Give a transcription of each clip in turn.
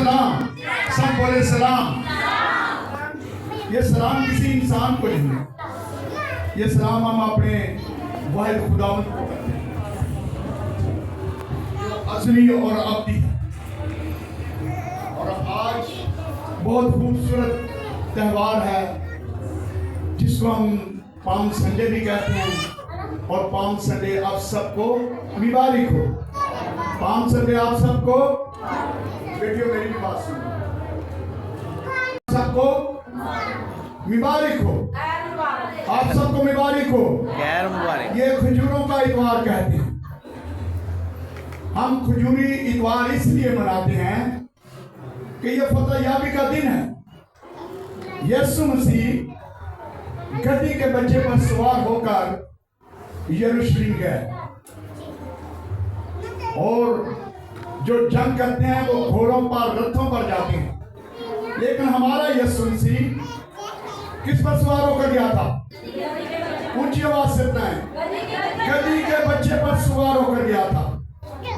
सलाम, सब बोले सलाम। ये सलाम किसी इंसान को नहीं है, ये सलाम हम अपने वाहिद खुदावंद को करते हैं जो असली और अब्दी है। और आज बहुत खूबसूरत त्यौहार है जिसको हम पाम संडे भी कहते हैं। और पाम संडे आप सबको मुबारक हो। पाम संडे आप सबको, बेटियों मेरी भी बात सुनो, सबको मुबारक हो। आप सबको मुबारक हो। गैर मुबारक। ये खजूरों का इतवार कहते हैं। हम खजूरी इतवार इसलिए मनाते हैं कि ये फतह याबी का दिन है। यीशु मसीह गद्दी के बच्चे पर सवार होकर यरूशलेम गए और जो जंग करते हैं वो घोड़ों पर, रथों पर जाते हैं। लेकिन हमारा यीशु मसीह किस पर सवार होकर गया था? ऊंची आवाज से बताएं। गद्दी के बच्चे पर सवार होकर गया था।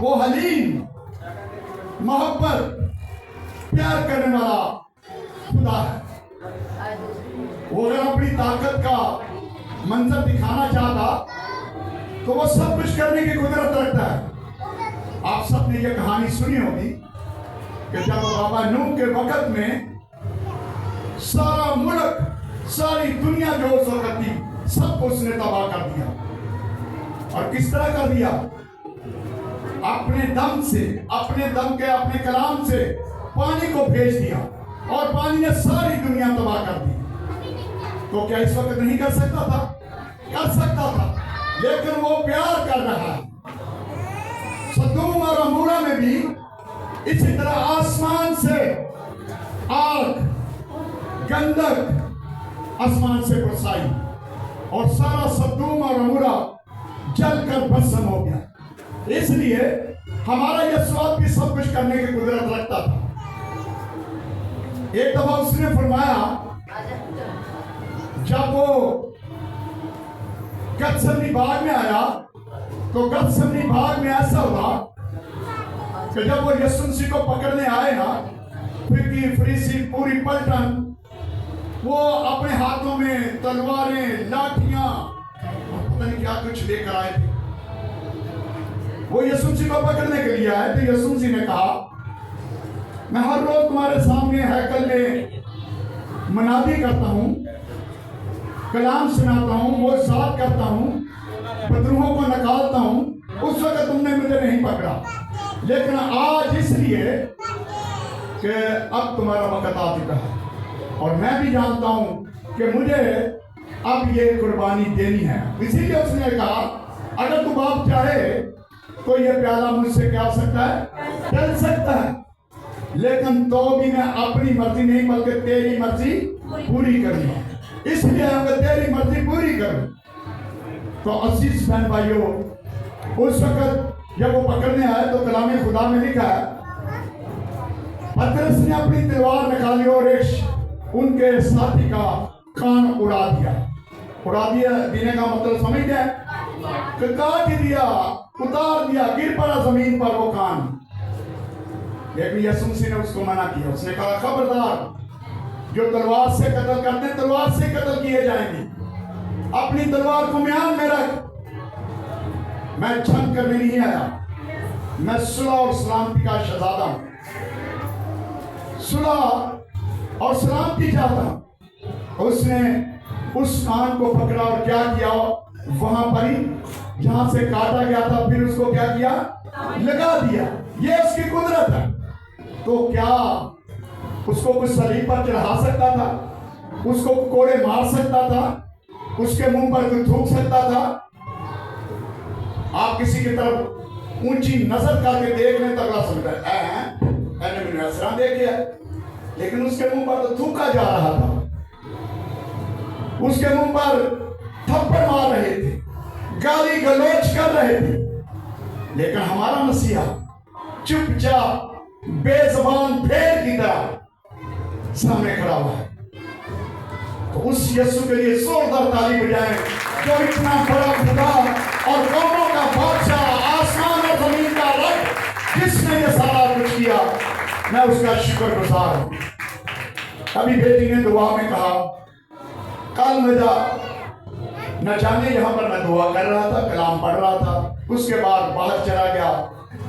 वो हलीम, मोहब्बत, प्यार करने वाला खुदा है। वो अगर अपनी ताकत का मंजर दिखाना चाहता तो वो सब कुछ करने की कुदरत रखता है। आप सबने ये कहानी सुनी होगी कि जब बाबा नूह के वक्त में सारा मुल्क, सारी दुनिया जो उस वक्त थी, सबको उसने तबाह कर दिया। और किस तरह कर दिया? अपने दम से, अपने दम के, अपने कलाम से पानी को भेज दिया और पानी ने सारी दुनिया तबाह कर दी। तो क्या इस वक्त नहीं कर सकता था? कर सकता था, लेकिन वो प्यार कर रहा है। सदोम और अमोरा में भी इसी तरह आसमान से आग, गंधक आसमान से बरसाई और सारा सदोम और अमोरा जलकर भस्म हो गया। इसलिए हमारा यह स्वाद भी सब कुछ करने की कुदरत रखता था। एक दफा उसने फरमाया, जब वो गत्समनी बाग में आया तो गत्समनी बाग में ऐसा हुआ कि जब वो यीशु मसीह को पकड़ने आए ना, फिर फरीसी पूरी पलटन, वो अपने हाथों में तलवारें, लाठियां, पता नहीं क्या कुछ लेकर आए थे। वो यीशु मसीह को पकड़ने के लिए आए तो यीशु मसीह ने कहा, मैं हर रोज तुम्हारे सामने हैकल में मनादी करता हूं, कलाम सुनाता हूं, मोज़ात करता हूं, बदरूहों को निकालता हूं। उस वक्त तुमने मुझे नहीं पकड़ा, लेकिन आज इसलिए कि अब तुम्हारा वक्त आ चुका है और मैं भी जानता हूं कि मुझे अब ये कुर्बानी देनी है। इसीलिए उसने कहा, अगर तू बाप चाहे तो ये प्याला मुझसे क्या हो सकता है? टल सकता है, लेकिन तो भी मैं अपनी मर्जी नहीं बल्कि तेरी मर्जी पूरी करूंगा। इसलिए अगर तेरी मर्जी पूरी करूं तो अजीज बहन भाइयों, उस वक्त जब वो पकड़ने आए तो कलाम खुदा में लिखा है, पतरस ने अपनी तलवार निकाली और उनके साथी का कान उड़ा दिया। उड़ा दिया देने का मतलब समझ गए? काट दिया, उतार दिया, गिर पड़ा जमीन पर वो कान। लेकिन यीशु मसीह ने उसको मना किया। उसने कहा, खबरदार, जो तलवार से कत्ल करते हैं तलवार से कत्ल किए जाएंगे। अपनी तलवार को म्यान में रख। मैं जंग करने नहीं आया, मैं सुलह और सलामती का शहजादा हूं। सुलह और सलामती चाहता हूं। उसने उस कान को पकड़ा और क्या किया? वहां पर ही जहां से काटा गया था, फिर उसको क्या किया? लगा दिया। ये उसकी कुदरत है। तो क्या उसको कुछ सलीब पर चढ़ा सकता था? उसको कोड़े मार सकता था? उसके मुंह पर कोई थूक सकता था? आप किसी की तरफ ऊंची नजर करके देख लें तगड़ा समझता है, मैंने मैंने असरा देख लिया, लेकिन उसके मुंह पर तो थूका जा रहा था, उसके मुंह पर थप्पड़ मार रहे थे, गाली गलौज कर रहे थे। लेकिन हमारा मसीहा चुपचाप बेजबान भेड़ की तरह सामने खड़ा हुआ है। तो उस यीशु के लिए जोरदार ताली बजाएं, जो इतना बड़ा खुदा और कौमों का बादशाह, आसमान और जमीन का रब, जिसने ये सारा कुछ किया। मैं उसका शुक्रगुजार हूँ। अभी बेटी ने दुआ में कहा, कल मेरा न जाने यहाँ पर मैं दुआ कर रहा था, कलाम पढ़ रहा था, उसके बाद बाहर चला गया,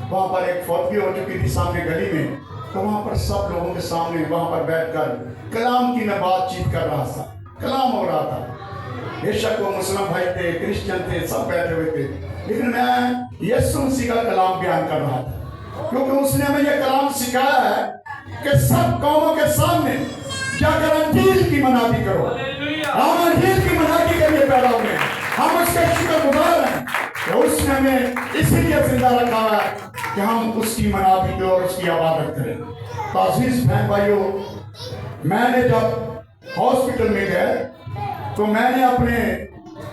वहाँ पर एक फौतगी हो चुकी थी सामने गली में, तो वहाँ पर सब लोगों के सामने वहाँ पर बैठकर कलाम की मैं बातचीत कर रहा था, कलाम हो रहा था। बेशक वो मुस्लिम भाई थे, क्रिश्चियन थे, सब बैठे हुए थे, लेकिन मैं यीशु मसीह का कलाम बयान कर रहा था, क्योंकि उसने हमें यह कलाम सिखाया है कि सब कौमों के सामने जाकर अंजील की मनादी करो। हम अंजील की मनादी के लिए पैदा हुए हैं, हम उसके शुक्रगुजार हैं कि उसने हमें इसीलिए जिंदा रखा है कि हम उसकी मनादी करें और उसकी इबादत करें। तो अजीज बहन भाइयों, मैंने जब हॉस्पिटल में गए तो मैंने अपने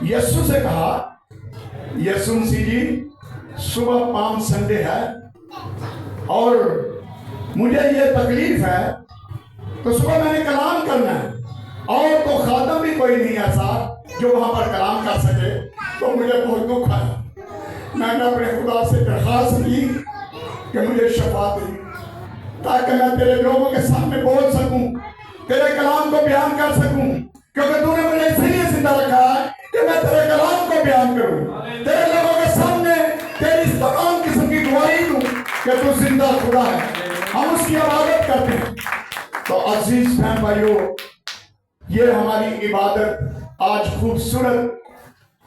यीशु से कहा, यीशु मसीह जी सुबह पाम संडे है और मुझे ये तकलीफ है, तो सुबह मैंने कलाम करना है और तो खादम भी कोई नहीं ऐसा जो वहां पर कलाम कर सके, तो मुझे बहुत दुख आया। मैंने अपने खुदा से दरखास्त की कि मुझे शफा दे, ताकि मैं तेरे लोगों के सामने बोल सकूं, तेरे कलाम को बयान कर सकूं, क्योंकि तूने मुझे इसलिए जिंदा रखा है कि मैं तेरे कलाम को बयान करूं, तेरे लोगों के सामने तेरी तमाम किस्म की गवाही दूं कि तू जिंदा खुदा है, हम उसकी इबादत करते हैं। तो अजीज बहन भाइयों, ये हमारी इबादत आज खूबसूरत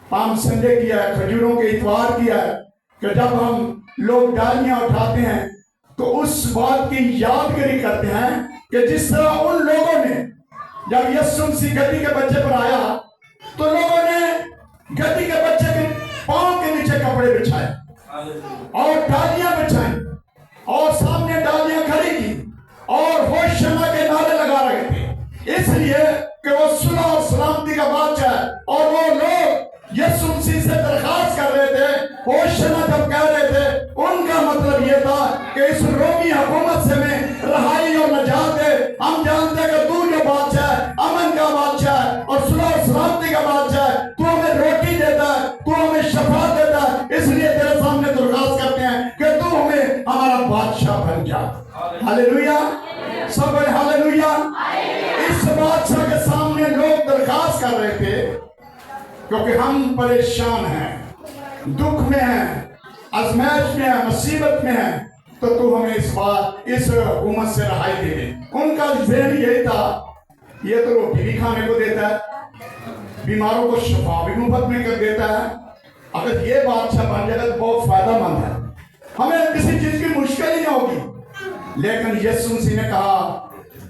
पाम संडे किया है, खजूरों के इतवार किया है कि जब हम लोग डालियां उठाते हैं तो उस बात की यादगिरी करते हैं कि जिस तरह उन लोगों ने जब यीशु मसीह गद्दी के बच्चे पर आया तो लोगों ने गद्दी के बच्चे के पांव के नीचे कपड़े बिछाए और डालियां बिछाई और सामने डालियां खड़ी की और होशना के नारे लगा रहे थे, इसलिए कि वो सुलह और सलामती का बादशाह है। और वो लोग यीशु मसीह से दरखास्त कर रहे थे, होशना जब कह रहे थे, उनका मतलब ये था कि इस रोमी हुकूमत से में रहाई और नजात है। हम जानते हैं कि तू जो बादशाह है, अमन का बादशाह है और सुलह और सलामती का बादशाह है, तू हमें रोटी देता है, तू हमें शफा देता है, इसलिए तेरे सामने दरखास्त करते हैं कि तू हमें हमारा बादशाह बन जा। हालेलुया, सब हालेलुया। इस बादशाह के सामने लोग दरखास्त कर रहे थे क्योंकि हम परेशान हैं, दुख में हैं, आजमाइश में हैं, मुसीबत में हैं, तो तू हमें इस हुकूमत से रहाई दे दे। उनका ज़हन यही था, ये तो रोटी भी खाने को देता है, बीमारों को शफा भी मुफ्त में कर देता है, अगर ये बादशाह बन जाएगा तो बहुत फायदेमंद है, हमें किसी चीज की मुश्किल ही नहीं होगी। लेकिन यीशु मसीह ने कहा,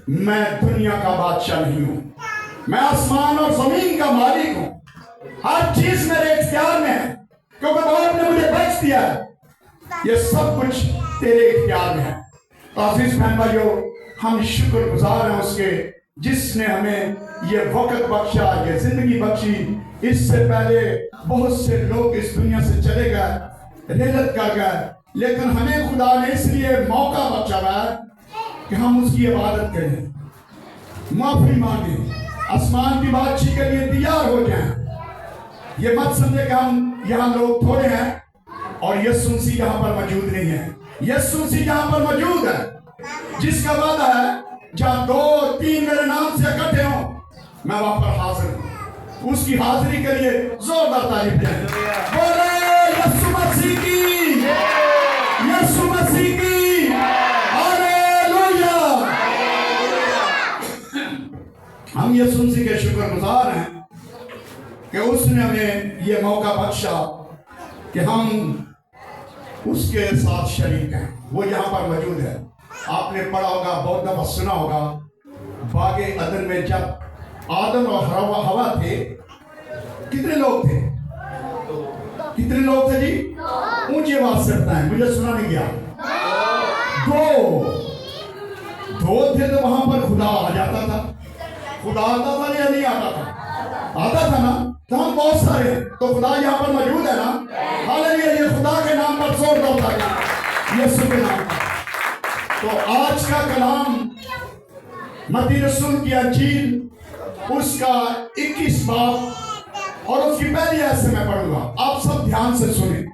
मैं दुनिया का बादशाह नहीं हूं, मैं आसमान और जमीन का मालिक हूं, हर चीज मेरे इख्तियार में है, क्योंकि बाप ने मुझे बख्श दिया है, ये सब कुछ तेरे इख्तियार में है। तो अजीज बहन भाइयों, हम शुक्रगुजार हैं उसके जिसने हमें ये वक्त बख्शा, ये जिंदगी बख्शी। इससे पहले बहुत से लोग इस दुनिया से चले गए, रिहलत कर गए, लेकिन हमें खुदा ने इसलिए मौका बख्शा है कि हम उसकी इबादत करें, माफी मांगे, आसमान की बादशाही के लिए तैयार हो जाएं। ये मत समझे कि हम यहाँ लोग थोड़े हैं और यीशु मसीह यहाँ पर मौजूद नहीं है। यीशु मसीह यहाँ पर मौजूद है, जिसका वादा है जहाँ 2-3 मेरे नाम से इकट्ठे हों, मैं वहां पर हाजिर हूँ। उसकी हाजिरी के लिए जोरदार तारीफ दें। बोले यीशु मसीह की, यीशु मसीह की हालेलुया। हम यीशु मसीह के शुक्रगुजार हैं कि उसने हमें ये मौका बख्शा कि हम उसके साथ शरीक हैं। वो यहाँ पर मौजूद है। आपने पढ़ा होगा, बहुत दफा सुना होगा, बागे अदन में जब आदम और हवा थे, कितने लोग थे? कितने लोग थे जी? ऊंची आवाज से बताएं, मुझे सुना नहीं गया। दो थे, तो वहां पर खुदा आ जाता था। खुदा आता था या नहीं आता था? आता था ना। तो हम बहुत सारे, तो खुदा यहाँ पर मौजूद है ना। हालेलुया, ये खुदा के नाम पर जोरदार ताली, यीशु के नाम पर। तो आज का कलाम मत्ती रसूल की अंजील उसका 21 बाब और उसकी पहली आयत से मैं पढ़ूंगा। आप सब ध्यान से सुने।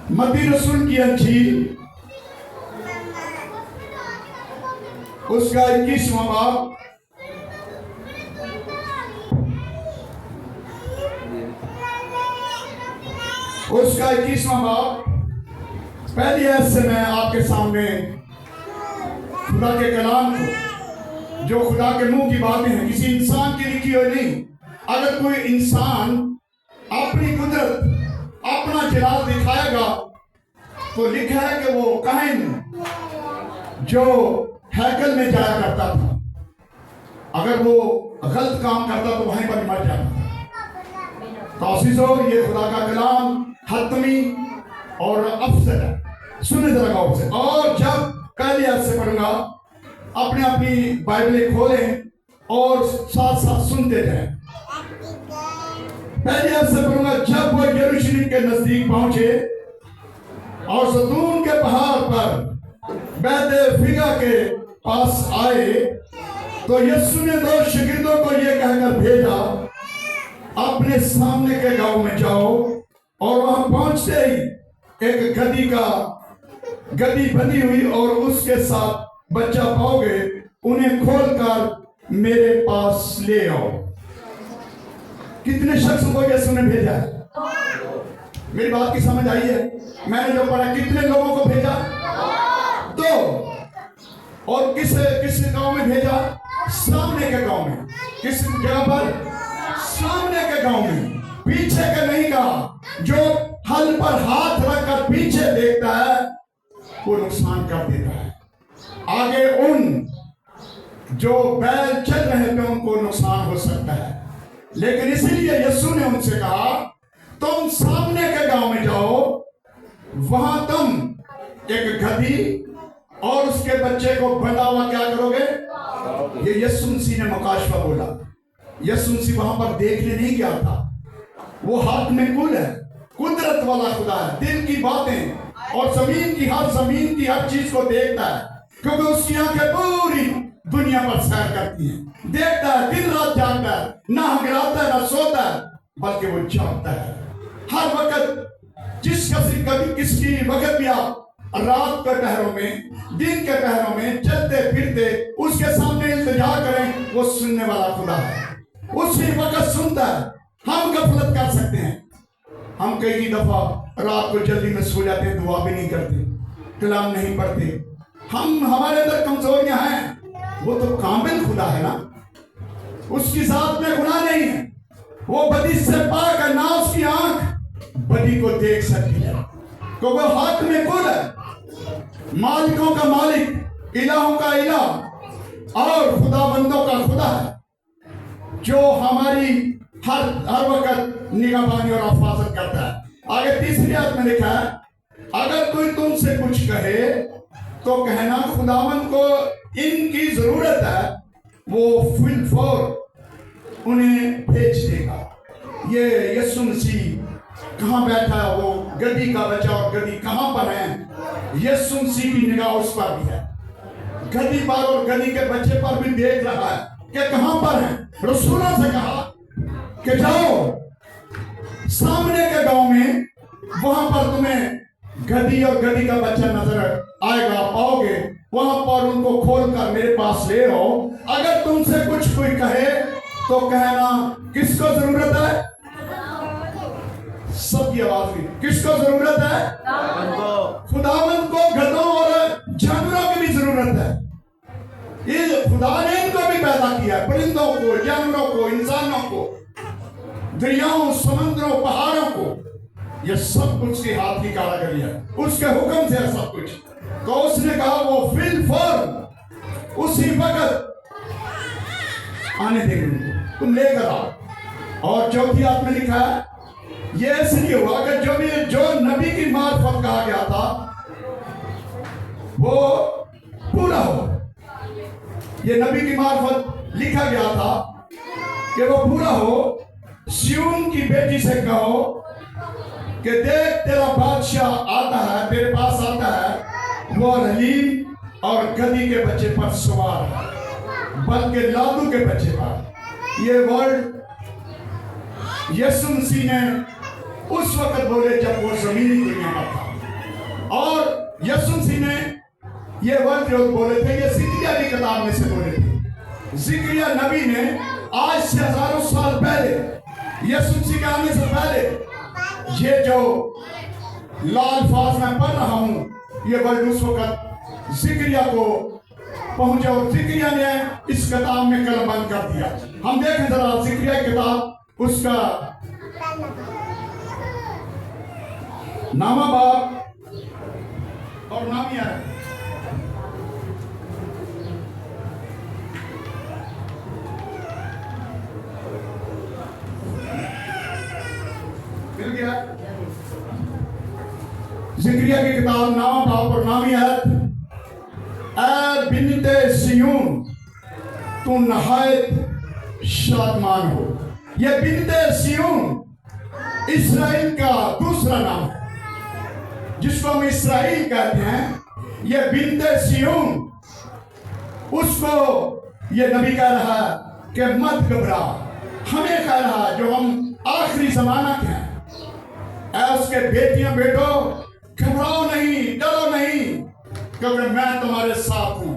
मत्ती रसूल की अंजील उसका 21वां बाब उसका 21वां बाब पहली आयत से मैं आपके सामने खुदा के कलाम को, जो खुदा के मुंह की बातें हैं, किसी इंसान की लिखी हुई नहीं। अगर कोई इंसान अपनी कुदरत, अपना जलाल दिखाएगा तो लिखा है कि वो काहिन जो हैकल में जाया करता था, अगर वो गलत काम करता तो वहीं पर मर जाता। तो ये खुदा का कलाम हतमी और अफसर है, सुनने जरा गौर से। और जब पहली आयत से पढ़ूंगा, अपने अपनी बाइबलें खोलें और साथ साथ सुनते जाएं। पहली आयत से पढ़ूंगा, जब वो यरूशलेम के नजदीक पहुंचे और ज़ैतून के पहाड़ पर बैतफगे के पास आए तो यीशु ने 2 शागिर्दों को ये कहकर भेजा, अपने सामने के गांव में जाओ और वहां पहुंचते ही एक गधी बनी हुई और उसके साथ बच्चा पाओगे, उन्हें खोलकर मेरे पास ले आओ। कितने शख्सों को यीशु ने भेजा है? मेरी बात की समझ आई है? मैंने जो पढ़ा, कितने लोगों को भेजा? 2। और किस गांव में भेजा? सामने के गांव में। किस जगह पर? सामने के गांव में, पीछे के नहीं कहा। जो हल पर हाथ रखकर पीछे देखता है वो नुकसान कर देता है, आगे उन जो बैल चल रहे थे उनको नुकसान हो सकता है। लेकिन इसीलिए यीशु ने उनसे कहा, तुम सामने के गांव में जाओ, वहां तुम एक गधी और उसके बच्चे को बंधा हुआ क्या करोगे? ये यीशु मसीह ने मुकाशवा बोला। यीशु मसीह वहां पर देखने नहीं गया था, वो हाथ में कुल है, कुदरत वाला खुदा है, दिल की बातें और जमीन की हर चीज को देखता है, क्योंकि उसकी आंखें पूरी दुनिया पर सैर करती हैं। देखता है, दिन रात जागता है, ना गिराता है ना सोता है, बल्कि वो जागता है हर वक्त। किसकी वक्त भी आप रात के पहरों में, दिन के पहरों में चलते फिरते उसके सामने इल्तिजा करें, वो सुनने वाला खुदा है, उसी वक्त सुनता है। हम गफलत कर सकते हैं, हम कई दफा रात को जल्दी में सो जाते हैं, दुआ भी नहीं करते, कलाम नहीं पढ़ते। हमारे अंदर कमजोरियां हैं। वो तो कामिल खुदा है ना, उसकी जात में गुनाह नहीं है, वो बदी से पाक है, ना उसकी आंख बदी को देख सकती है, क्योंकि वो हाथ में कुल है, मालिकों का मालिक, इलाहों का इलाह और खुदाबंदों का खुदा है, जो हमारी हर वक्त निगहबानी और हिफाजत करता है। आगे तीसरी आयत में लिखा है, अगर कोई तुमसे कुछ कहे तो कहना खुदावन को इनकी जरूरत है, वो फिलफौर उन्हें भेज देगा। ये यीशु मसीह कहाँ बैठा है? वो गधी का बच्चा और गधी कहाँ पर है? यीशु मसीह की निगाह उस पर भी है, गधी पर और गधी के बच्चे पर भी देख रहा है कि कहाँ पर है। रसूलों से कहा कि जाओ सामने के गांव में, वहां पर तुम्हें गधी और गधी का बच्चा नजर आएगा, पाओगे, वहां पर उनको खोलकर मेरे पास ले आओ। अगर तुमसे कुछ कोई कहे तो कहना किसको जरूरत है? सबकी आवाज भी, किसको जरूरत है? खुदावंद को गधों और जानवरों की भी जरूरत है। ये खुदा ने इनको भी पैदा किया, परिंदों को, जानवरों को, इंसानों को, दरियाओं, समुद्रों, पहाड़ों को, ये सब कुछ के हाथ की कारीगरी है, उसके हुक्म से है सब कुछ। तो उसने कहा वो फिलफौर उसी वक्त आने देंगे उनको, तुम लेकर आओ। और चौथी आयत में लिखा है, ये इसलिए हुआ कि जो नबी की मार्फत कहा गया था वो पूरा हो। ये नबी की मार्फत लिखा गया था कि वो पूरा हो। सिय्योन की बेटी से कहो कि देख तेरा बादशाह आता है, तेरे पास आता है, वो हलीम और गधी के बच्चे पर सवार है, बल्कि लादू के बच्चे पर। ये वर्ड यीशु मसीह ने उस वक्त बोले जब वो जमीनी दुनिया पर था। اور यीशु मसीह ने ये वर्ड जो बोले थे ये जिक्रिया की किताब में से बोले थे। जिक्रिया नबी ने आज से हजारों साल पहले यीशु मसीह के आने से पहले ये जो लाल फाज में पढ़ रहा हूँ ये वर्ड उस वक्त जिक्रिया को पहुंचे और जिक्रिया ने इस किताब में कलम बंद कर दिया। हम देखें जरा जिक्रिया की किताब उसका नामा बाप और नामिया है। मिल गया जिक्रिया की किताब नामा बाप और नामिया है। ऐ बिन्ते सियून तू नहायत शादमान हो। यह बिन्ते सियून इस्राएल का दूसरा नाम है जिसको हम इस्राएल कहते हैं। यह बिन्ते सियून उसको ये नबी कह रहा है कि मत घबरा। हमें कह रहा है जो हम आखिरी जमाना के हैं। ऐ उसके बेटियां बेटो घबराओ नहीं डरो नहीं क्योंकि मैं तुम्हारे साथ हूं।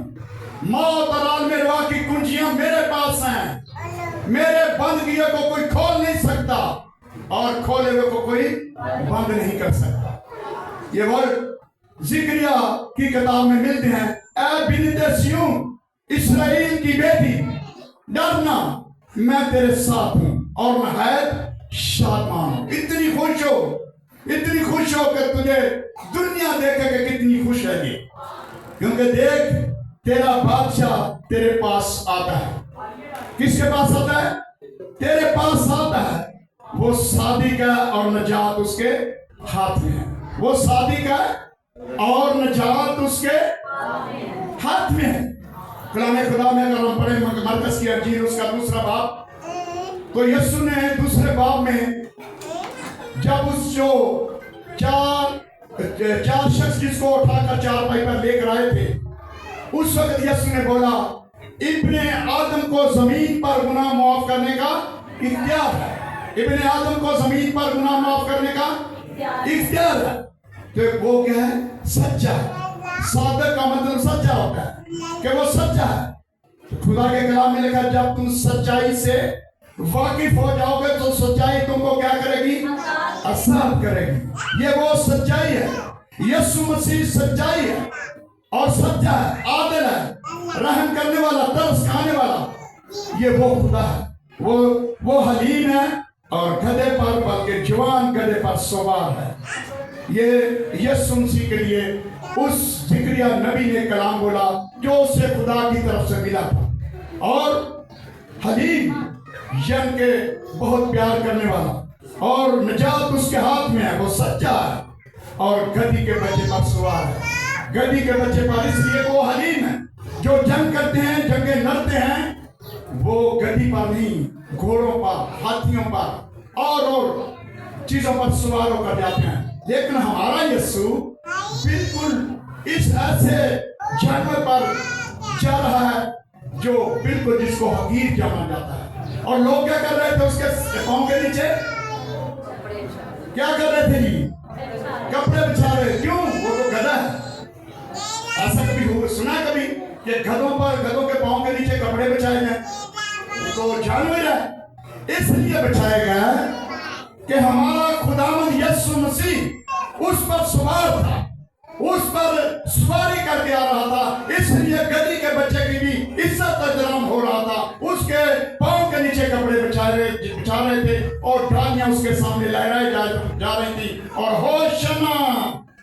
मौत और आलम रवा की कुंजियां मेरे पास हैं। मेरे बंद किए को कोई खोल नहीं सकता और खोले हुए को कोई बंद नहीं कर सकता। ये वर्ड जिक्रिया की किताब में मिलते हैं। ऐ बिन्ते सियून इस्राएल की बेटी डरना मैं तेरे साथ हूं और नहायत शादमान हूं। इतनी खुश हो कि तुझे दुनिया देखे कि कितनी खुश है ये, क्योंकि देख तेरा बादशाह तेरे पास आता है। किसके पास आता है? तेरे पास आता है। वो शादी का और नजात उसके हाथ में है। वो शादी का और नजात उसके हाथ में है। कलाम खुदा में अगर हम पढ़े मरकस की अंजील उसका दूसरा बाब तो यीशु ने दूसरे बाब में जब उस जो चार शख्स जिसको उठाकर चारपाई पर लेकर आए थे उस वक्त यीशु ने बोला इब्ने आदम को जमीन पर गुनाह माफ करने का इख्तियार है। इब्ने आदम को जमीन पर गुनाह माफ करने का इख्तियार है। तो वो क्या है? सच्चा है। सादक का मतलब सच्चा होता है कि वो सच्चा है। तो खुदा के कलाम में लिखा जब तुम सच्चाई से वाकिफ हो जाओगे तो सच्चाई तुमको क्या करेगी? आजाद करेगी। ये वो सच्चाई है। यीशु मसीह सच्चाई है और सच्चा है, आदिल है, रहम करने वाला, तरस खाने वाला। ये वो खुदा है। वो हलीम है और गधे पर बल्कि जवान गधे पर सवार है। ये यीशु मसीह के लिए उस जिक्रिया नबी ने कलाम बोला जो उसे खुदा की तरफ से मिला था। और हलीम यन के बहुत प्यार करने वाला और नजात उसके हाथ में है। वो सच्चा है और गधी के बच्चे पर सवार है। गधी के बच्चे पर इसलिए वो हलीम है। जो जंग करते हैं, जंगे लड़ते हैं, वो गधी पर नहीं, घोड़ों पर, हाथियों पर और चीजों पर सवार होकर जाते हैं। लेकिन हमारा यीशु बिल्कुल इस ऐसे जानवर पर जा रहा है जो बिल्कुल जिसको हकीर जाना जाता है। और लोग क्या कर रहे थे? उसके पांव के नीचे क्या कर रहे थे जी? कपड़े बिछा रहे। क्यों? वो तो गधा है। ऐसा कभी सुना कभी कि गधों के पांव के नीचे कपड़े बिछाए गए? तो जानवर है। इसलिए बिछाया गया कि हमारा खुदावंद यीशु मसीह उस पर सवार था, उस पर सवारी करके आ रहा था। इसलिए गधी के बच्चे की भी इज्जत एहतराम हो रहा था। उसके पांव के नीचे कपड़े बिछा रहे थे और डालियां उसके सामने लहराई जा रही थी और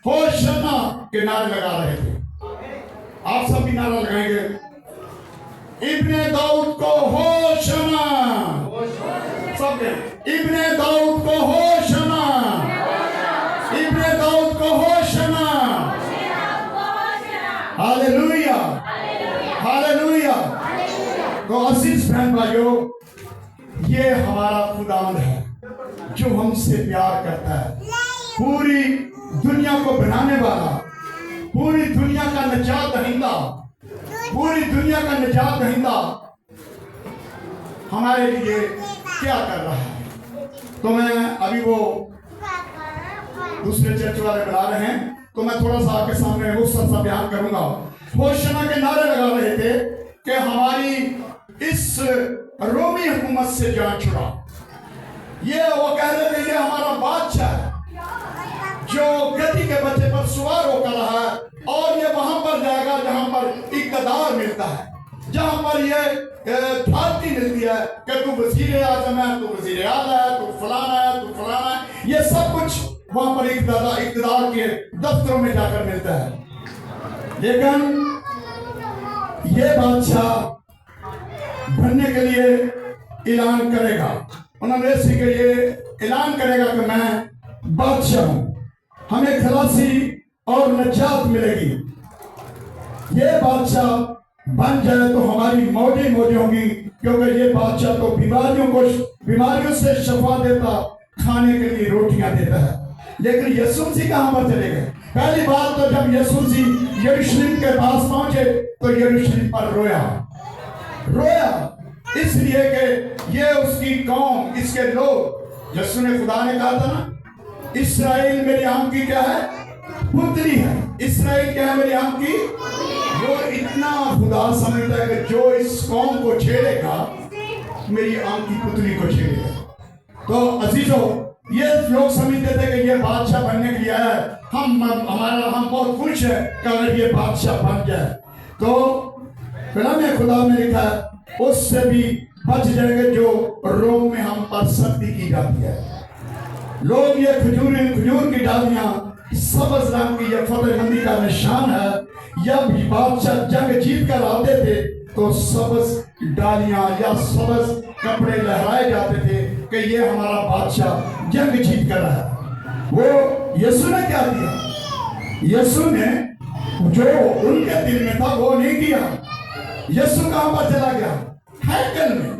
होशना के नारे लगा रहे थे। आप सब भी नारा लगाएंगे, इब्ने दाऊद को होशना। सब इब्ने दाऊद को होशना, इब्ने दाऊद को होशना। Hallelujah, hallelujah. तो अजीज बहन भाइयों, ये हमारा खुदावंद है जो हमसे प्यार करता है। पूरी दुनिया को बनाने वाला, पूरी दुनिया का निजात दहिंदा, पूरी दुनिया का निजात दहिंदा हमारे लिए क्या कर रहा है। तो मैं अभी वो दूसरे चर्च वाले बुला रहे हैं, तो मैं थोड़ा सा आपके सामने मुख्तसर सा बयान करूंगा। होशना के नारे लगा रहे थे कि हमारी इस रोमी हुकूमत से जान छुड़ा। ये वो कह रहे थे ये हमारा बादशाह है जो गधी के बच्चे पर सवार होकर रहा है, और ये वहां पर जाएगा जहां पर इक़्तिदार मिलता है, जहां पर ये ठाती मिलती है कि तू वज़ीर आज़म है, तू वज़ीर आला है, तू फलाना है, तू फलाना है। ये सब कुछ वहां पर इक़्तिदार के दफ्तरों में जाकर मिलता है। लेकिन ये बादशाह बनने के लिए ऐलान करेगा, उन्होंने के ये ऐलान करेगा कि मैं बादशाह हूं, हमें खलासी और नजात मिलेगी। ये बादशाह बन जाए तो हमारी मौजें होंगी, क्योंकि ये बादशाह तो बीमारियों से शफा देता, खाने के लिए रोटियां देता है। लेकिन यीशु मसीह कहां पर चले गए? पहली बात तो जब यीशु मसीह यरूशलेम के पास पहुंचे तो यरूशलेम पर रोया इसलिए कि ये उसकी कौम, इसके लोग, यीशु ने खुदा ने कहा था ना, इस्राएल मेरी आम की क्या है? पुत्री है। इस्राएल क्या है? मेरी आम की। वो इतना खुदा समझता है कि जो इस कौम को छेड़ेगा मेरी आम की पुत्री को छेड़ेगा। तो अजीजों, ये लोग समझते थे कि ये बादशाह बनने के लिए है, हम बहुत खुश है कि अगर ये बादशाह बन जाए तो कलाम खुदा में लिखा है उससे भी बच जाएंगे जो रोम में हम पर सख्ती की जाती है। लोग ये खजूर की डालियां सब्ज रंग की, यह फतेहमंदी का निशान है। जब बादशाह जंग जीत कर आते थे तो सब्ज डालियां या सब्ज कपड़े लहराए जाते थे कि ये हमारा बादशाह जंग जीत कर रहा है। वो यीशु ने क्या किया? यीशु ने जो उनके दिल में था वो नहीं किया। यीशु कहां पर चला गया? हैकल में।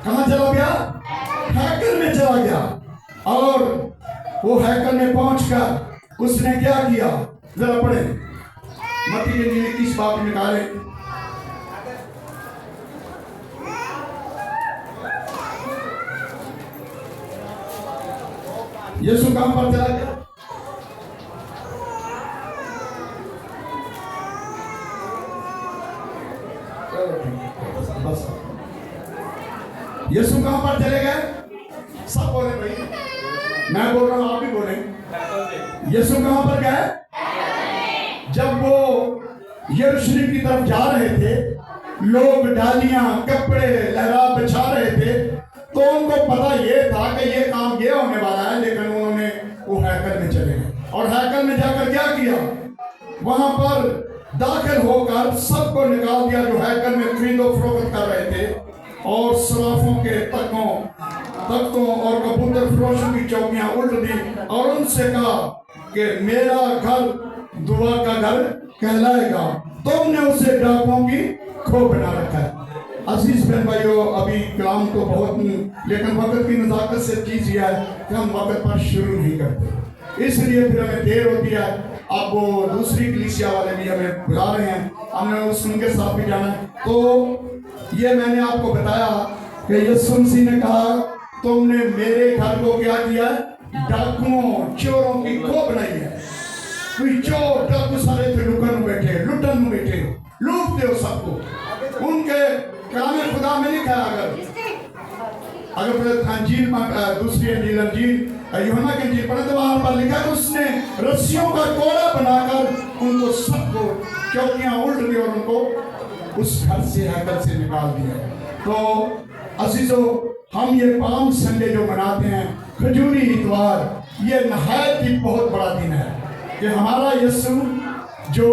कहां चला गया? हैकल में चला गया। और वो हैकल में पहुंचकर उसने क्या किया? जरा पढ़े, मत्ती के लिए 21 बाब निकाले। यीशु कहां पर चला गया? बस यीशु कहां पर चले गए? सब बोले भाई, मैं बोल रहा हूं, आप भी बोले। यीशु कहां पर गए? जब वो यरूशलेम की तरफ जा रहे थे, लोग डालियां कपड़े लहरा बिछा रहे थे, तो उनको पता ये था कि ये काम ये होने वाला है। लेकिन उन्होंने वो हैकल में चले गए और हैकल में जाकर क्या किया? वहां पर दाखिल होकर सबको निकाल दिया जो हैकल में खरीदो फरोख्त कर रहे थे, और सराफों के तख्तों और कबूतर फरोशों की चौकियां उल्ट दी और उनसे कहा कि मेरा घर दुआ का घर कहलाएगा, तुमने उसे डाकुओं की खो बना रखा है। अजीज बहन भाइयों, अभी कलाम तो बहुत, लेकिन वक्त की नज़ाकत से चीज यह है कि हम वक्त पर शुरू नहीं करते, इसलिए फिर हमें देर होती है। अब वो दूसरी कलीसिया वाले भी हमें बुला रहे हैं, हमने उनके साथ भी जाना है। तो ये मैंने आपको बताया कि यीशु मसीह ने कहा तुमने मेरे घर को क्या किया? डाकुओं चोरों की खो बनाई है। चोर डाकू सारे थे, लुटन बैठे लूटते हो सबको। उनके कलाम खुदा में लिखा है, अगर अंजील दूसरी अंजील यूहन्ना की अंजील पढ़े तो वहां पर लिखा है उसने रस्सियों का कोड़ा बनाकर उनको सबको चौकियां उल्ट दी और उनको उस घर से हैकल से निकाल दिया। तो अजीजों, हम ये पाम संडे जो मनाते हैं, खजूरी इतवार, ये नहायत ही बहुत बड़ा दिन है कि हमारा यीशु जो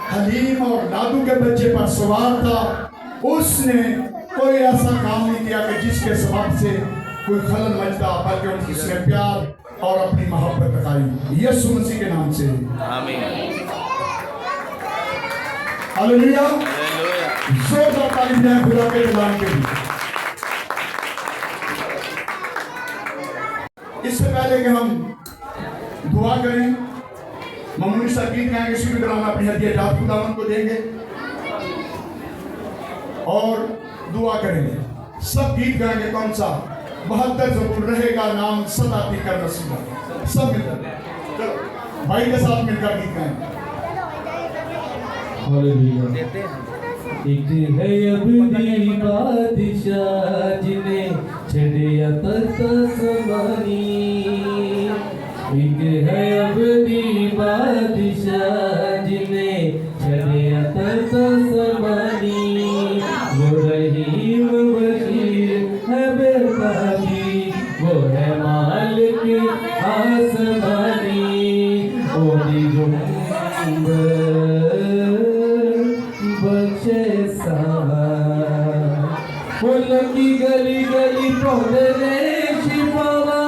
हलीम और लादू के बच्चे पर सवार था, उसने कोई ऐसा काम नहीं किया कि जिसके सबब से कोई खलल मचता, बल्कि उसने प्यार और अपनी मोहब्बत दिखाई। यीशु मसीह के नाम से आमीन। हालेलुया। जोरदार ताली दें खुदा के कलाम के लिए। इससे पहले कि हम दुआ करें, ममूनी संगीत गाएंगे, इसी तरह हम अपनी हदिया जात खुदावंद को देंगे और दुआ करेंगे। सब गीत गाएंगे। कौन सा? 72 ज़बूर रहेगा नाम सदा फिकर नसीबा। सब मिलकर चलो भाई के साथ मिलकर गीत गाएं। हालेलुया। एक है अबदी बादशाह जिन्हें छड़िया तख्त समानी, एक है अबदी बादशाह जिन्हें छड़िया तख्त समानी, वो रहीम बशीर है बेताबी, वो है मालिक आसमानी, वो दिगंबर बख्शे सारा, फूलों की गली गली पौधे छिपावा,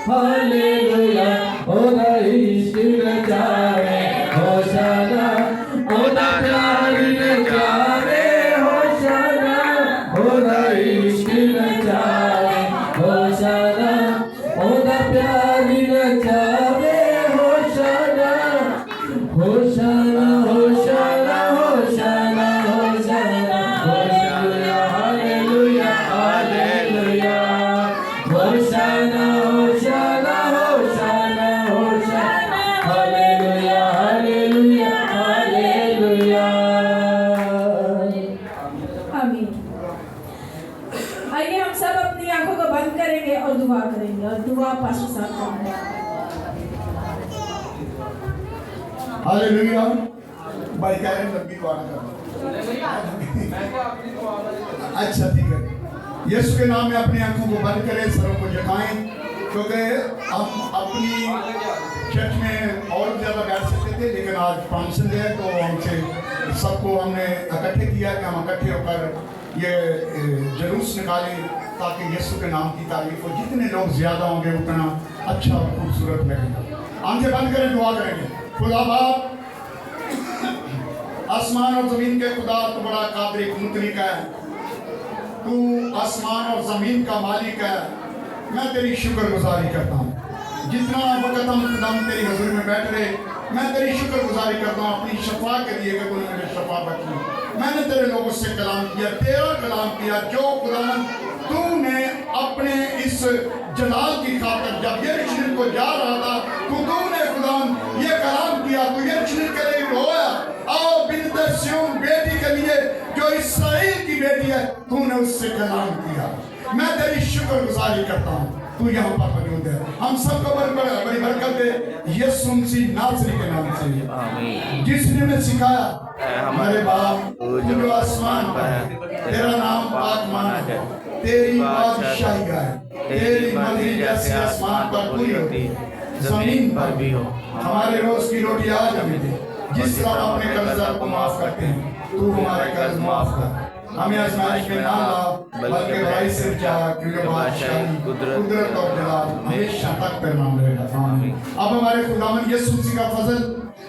हालेलुया, ओदा इश्क नचावे, होशाना, ओदा प्यार नचावे, होशाना, ओदा इश्क नचावे, होशाना, ओदा प्यार नचावे, होशाना, होशाना, होशाना, होशाना, होशाना, हालेलुया, हालेलुया, हालेलुया, होशाना, होशाना, होशाना, होशाना, हालेलुया, हालेलुया, हालेलुया। आमीन। आइए हम सब अपनी आंखों को बंद करेंगे और दुआ करेंगे, और दुआ पास्टर साहब करेंगे। हालेलुया। भाई कह रहे हैं लंबी दुआ ना करना। अच्छा ठीक है, यीशु के नाम में अपनी आंखों को बंद करें, सरों को झुकाएं, क्योंकि हम अपनी चर्च में और ज़्यादा बैठ सकते थे, लेकिन आज फंक्शन है तो हमसे सबको हमने इकट्ठे किया कि हम इकट्ठे होकर ये जुलूस निकालें, ताकि यीशु के नाम की तारीफ हो। जितने लोग ज़्यादा होंगे उतना अच्छा और खूबसूरत लगेगा। आंखें बंद करें, दुआ करेंगे। खुदा बाप, आसमान और जमीन के खुदा, तू बड़ा कादिर मुतलिक है, तू आसमान और जमीन का मालिक है। मैं तेरी शुक्रगुजारी करता हूँ, जितना वक्त हम खुदा तेरी हजूर में बैठ रहे, मैं तेरी शुक्रगुजारी करता हूँ अपनी शफा के लिए कि तूने मुझे शफा बख्शी। मैंने तेरे लोगों से कलाम किया, तेरा कलाम किया, जो खुदा तूने अपने इस जलाल की खातिर जब यरूशलेम को जा रहा था, तूने खुदा ये कलाम किया, तू यरूशलेम के लिए रोया, और बिन्त सिय्योन बेटी के लिए जो इस्राएल की बेटी है, तूने उससे कलाम किया। मैं तेरी शुक्रगुजारी करता हूँ, तू यहाँ पर मौजूद है। हम सबको बड़ी बरकत दे यीशु मसीह नासरी के नाम से, जिसने हमें सिखाया, हमारे बाप जो आसमान पर है, तेरा नाम पाक माना है, तेरी बादशाही है, तेरी मर्जी जैसे आसमान पर पूरी होती जमीन पर भी हो। हमारे रोज की रोटी आज हमें दे, जिस तरह हम अपने कर्जदार को माफ करते हैं, तू हमारे कर्ज माफ कर। हमें आजमाइश में ना ला, बल्कि बुराई से बचा, क्योंकि बादशाही, कुदरत और जलाल हमेशा तक तेरा नाम रहेगा। आमीन। अब हमारे खुदावंद यीशु मसीह का फजल,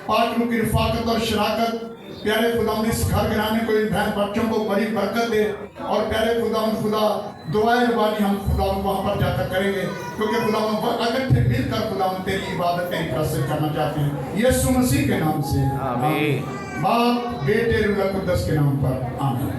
पाक रूह की रफाकत और शराकत, प्यारे खुदावंद इस घर घराने को, इन बहन बच्चों को बड़ी बरकत दे, और प्यारे खुदावंद खुदा दुआएं रबानी हम खुदावंद वहाँ पर जाकर करेंगे, क्योंकि खुदावंद इकट्ठे मिलकर खुदावंद तेरी इबादत, तेरी प्रस्तुत करना चाहते हैं यीशु मसीह के नाम से। आमीन। बाप, बेटे, रूह कुद्दस के नाम पर। आमीन।